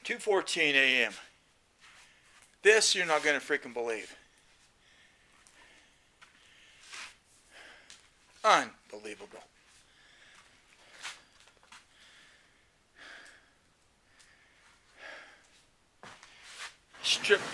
2:14 a.m. This you're not going to freaking believe. Unbelievable.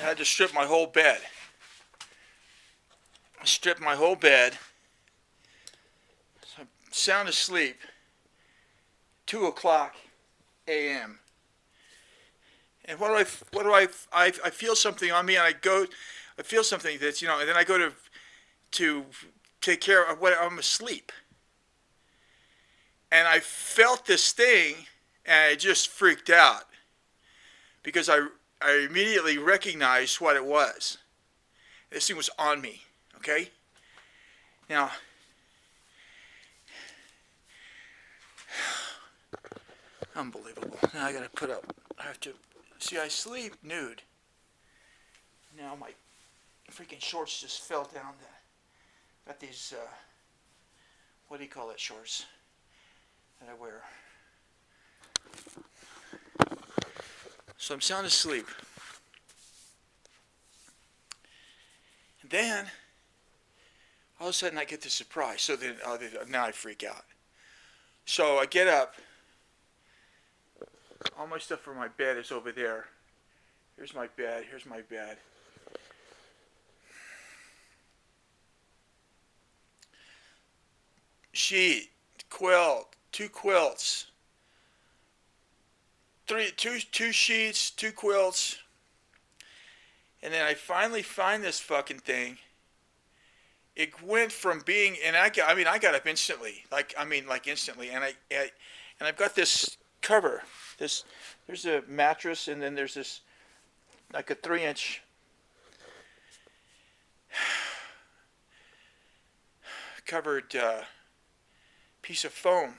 Had to strip my whole bed. I stripped my whole bed. So I'm sound asleep. 2 o'clock a.m. And I feel something on me, and I feel something that's, and then I go to take care of what I'm asleep. And I felt this thing, and I just freaked out because I immediately recognized what it was. This thing was on me, okay? Now, unbelievable. Now I gotta see, I sleep nude. Now my freaking shorts just fell down. Got these, what do you call it, shorts that I wear. So I'm sound asleep. And then, all of a sudden I get this surprise. So then, now I freak out. So I get up. All my stuff for my bed is over there. Here's my bed. Here's my bed. Sheet, quilt, 2 quilts, two sheets, 2 quilts, and then I finally find this fucking thing. It went from being, and I got up instantly, like instantly, and I've got this cover. There's a mattress, and then there's this like a 3-inch covered piece of foam,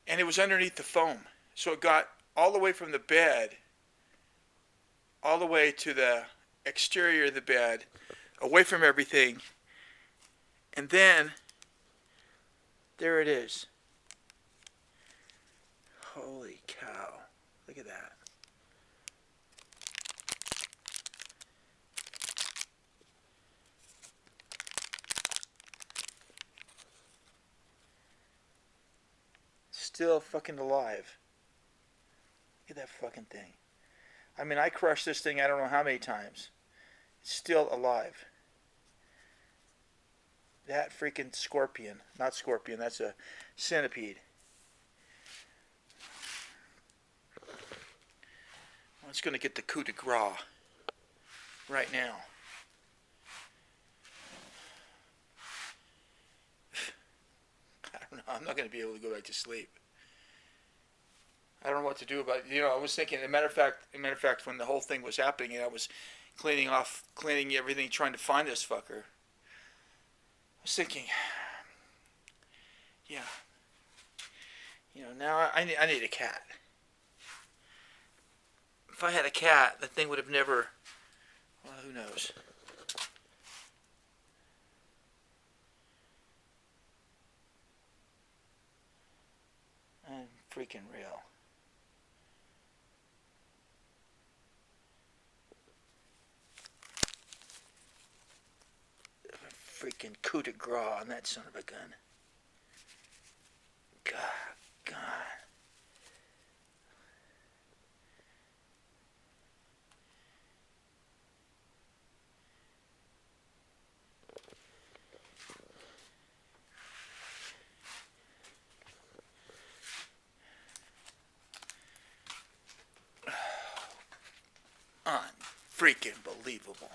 and it was underneath the foam, so it got all the way from the bed all the way to the exterior of the bed, away from everything, and then there it is. Holy cow, look at that. Still fucking alive. Look at that fucking thing. I mean, I crushed this thing I don't know how many times. It's still alive. That freaking scorpion. Not scorpion, that's a centipede. I'm just going to get the coup de grace right now. I don't know. I'm not going to be able to go back to sleep. I don't know what to do about it. I was thinking, as a matter of fact, when the whole thing was happening, and I was cleaning everything, trying to find this fucker, I was thinking, yeah, now I need a cat. If I had a cat, the thing would have never, well, who knows. Freaking real. Freaking coup de grace on that son of a gun. God. Unfreaking believable.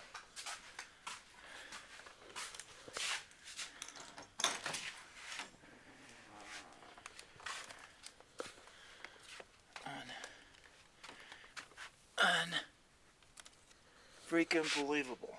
Freaking believable.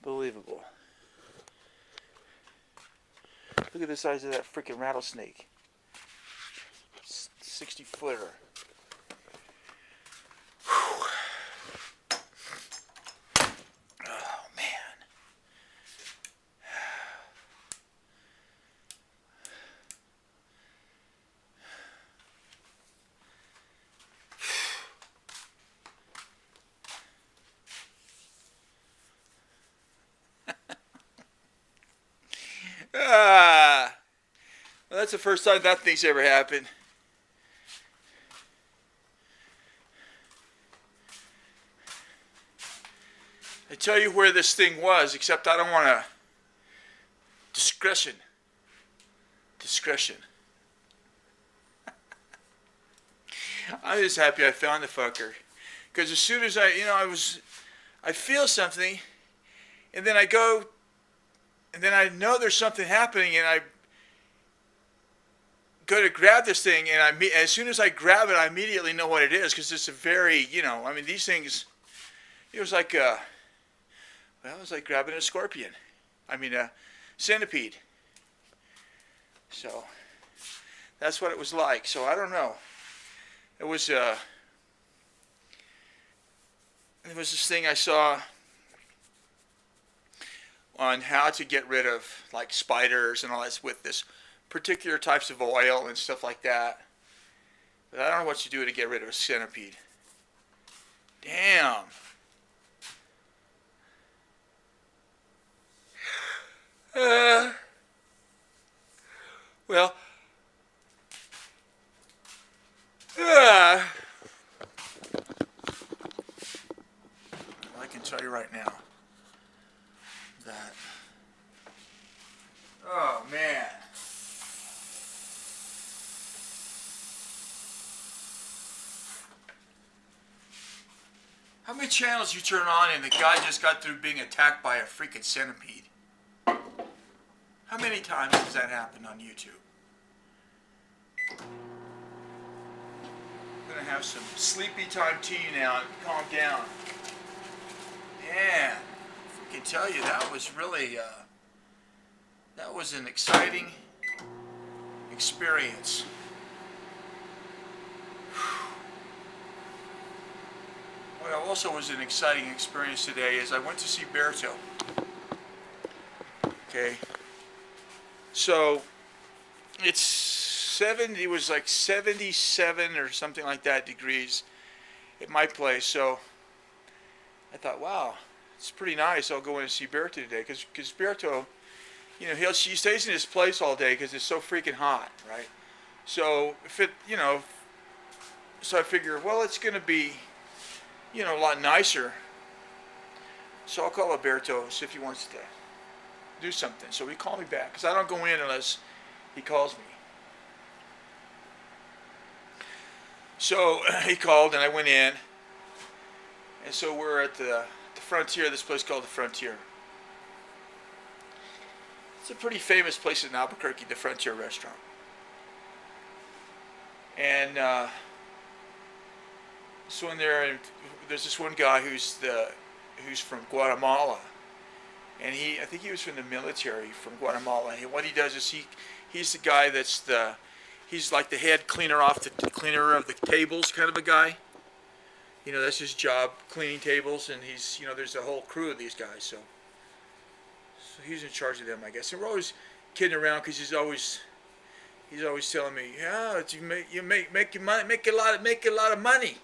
Unbelievable. Look at the size of that freaking rattlesnake. 60-footer. Oh, man. Well, that's the first time that thing's ever happened. I tell you where this thing was, except I don't want to. Discretion. I'm just happy I found the fucker. Because as soon as I feel something, and then I go, and then I know there's something happening, and I go to grab this thing, and as soon as I grab it, I immediately know what it is, because it's a very, these things, it was like, it was like grabbing a scorpion. A centipede. So, that's what it was like. So, I don't know. It was this thing I saw on how to get rid of, like, spiders and all that with this particular types of oil and stuff like that. But I don't know what you do to get rid of a centipede. Damn. Well, I can tell you right now that, oh man. How many channels you turn on and the guy just got through being attacked by a freaking centipede? How many times has that happened on YouTube? I'm gonna have some sleepy time tea now and calm down. Yeah, I can tell you that was really, that was an exciting experience. What also was an exciting experience today is I went to see Berto. Okay. So, it was like 77 or something like that degrees at my place. So, I thought, wow, it's pretty nice. I'll go in and see Berto today. Because Berto, he stays in his place all day because it's so freaking hot, right? So, so I figure, well, it's going to be, a lot nicer. So I'll call Alberto, see if he wants to do something. So he called me back, because I don't go in unless he calls me. So he called, and I went in. And so we're at the Frontier, this place called the Frontier. It's a pretty famous place in Albuquerque, the Frontier restaurant. And so in there, there's this one guy who's from Guatemala, and I think he was from the military from Guatemala. And what he does is he's the guy he's like the head cleaner of the tables kind of a guy. That's his job, cleaning tables, and there's a whole crew of these guys. So he's in charge of them, I guess. And we're always kidding around because he's always telling me, yeah, you make a lot of money.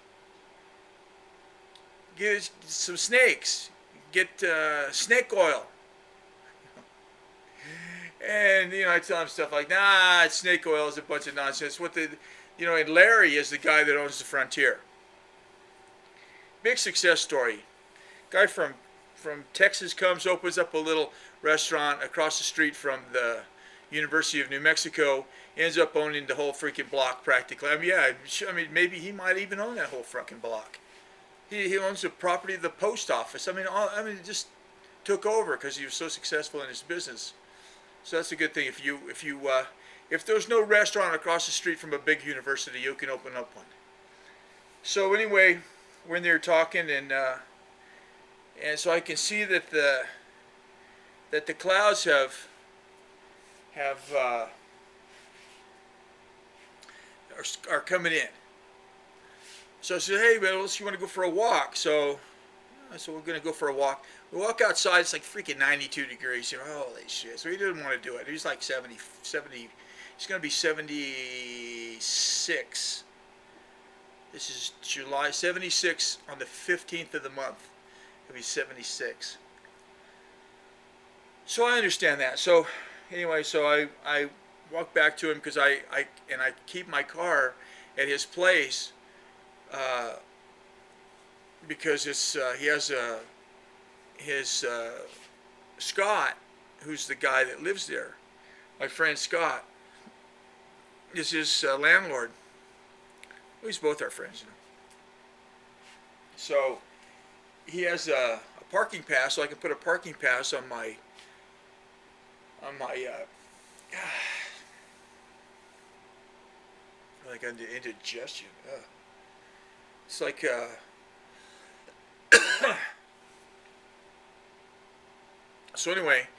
Get some snakes. Get snake oil. And I tell him stuff like, nah, snake oil is a bunch of nonsense. And Larry is the guy that owns the Frontier. Big success story. Guy from Texas comes, opens up a little restaurant across the street from the University of New Mexico, ends up owning the whole freaking block practically. Maybe he might even own that whole fucking block. He owns the property of the post office. It just took over because he was so successful in his business. So that's a good thing. If there's no restaurant across the street from a big university, you can open up one. So anyway, we're in there talking, and and so I can see that the clouds have are coming in. So I said, hey man, let's you want to go for a walk? So I said we're gonna go for a walk. We walk outside. It's like freaking 92 degrees. You know, holy shit. So he didn't want to do it. He's like 70. He's gonna be 76. This is July 76 on the 15th of the month. He'll be 76. So I understand that. So anyway, so I walk back to him because I keep my car at his place uh, because it's he has his Scott, who's the guy that lives there. My friend Scott is his landlord. Well, he's both our friends, you know. So he has a parking pass, so I can put a parking pass on my like indigestion. It's like so anyway,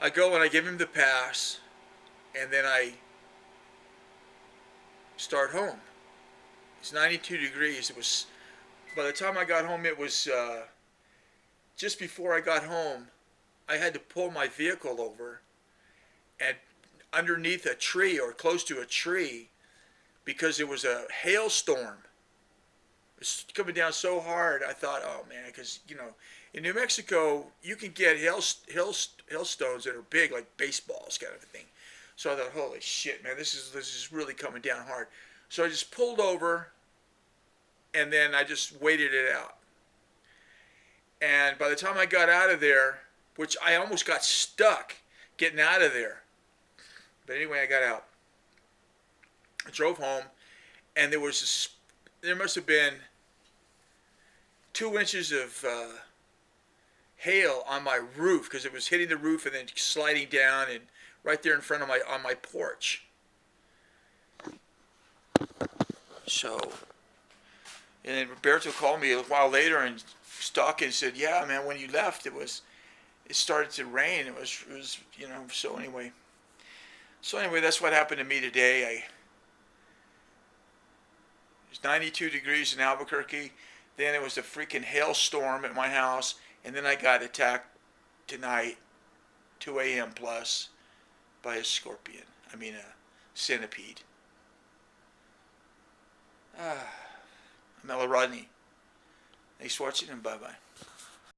I go and I give him the pass, and then I start home. It's 92 degrees. It was by the time I got home. It was just before I got home. I had to pull my vehicle over and underneath a tree or close to a tree because it was a hailstorm. It was coming down so hard. I thought, oh man, because you know, in New Mexico you can get hailstones that are big like baseballs, kind of a thing. So I thought, holy shit, man, this is really coming down hard. So I just pulled over, and then I just waited it out. And by the time I got out of there, which I almost got stuck getting out of there, but anyway, I got out. I drove home, and there must have been 2 inches of hail on my roof because it was hitting the roof and then sliding down and right there in front of on my porch. So, and then Roberto called me a while later and stalked and said, "Yeah, man, when you left, it started to rain. It was you know." So anyway, that's what happened to me today. It's 92 degrees in Albuquerque. Then it was a freaking hailstorm at my house, and then I got attacked tonight, 2 a.m. plus, by a scorpion. I mean a centipede. I'm Ella Rodney. Thanks for watching, and bye-bye.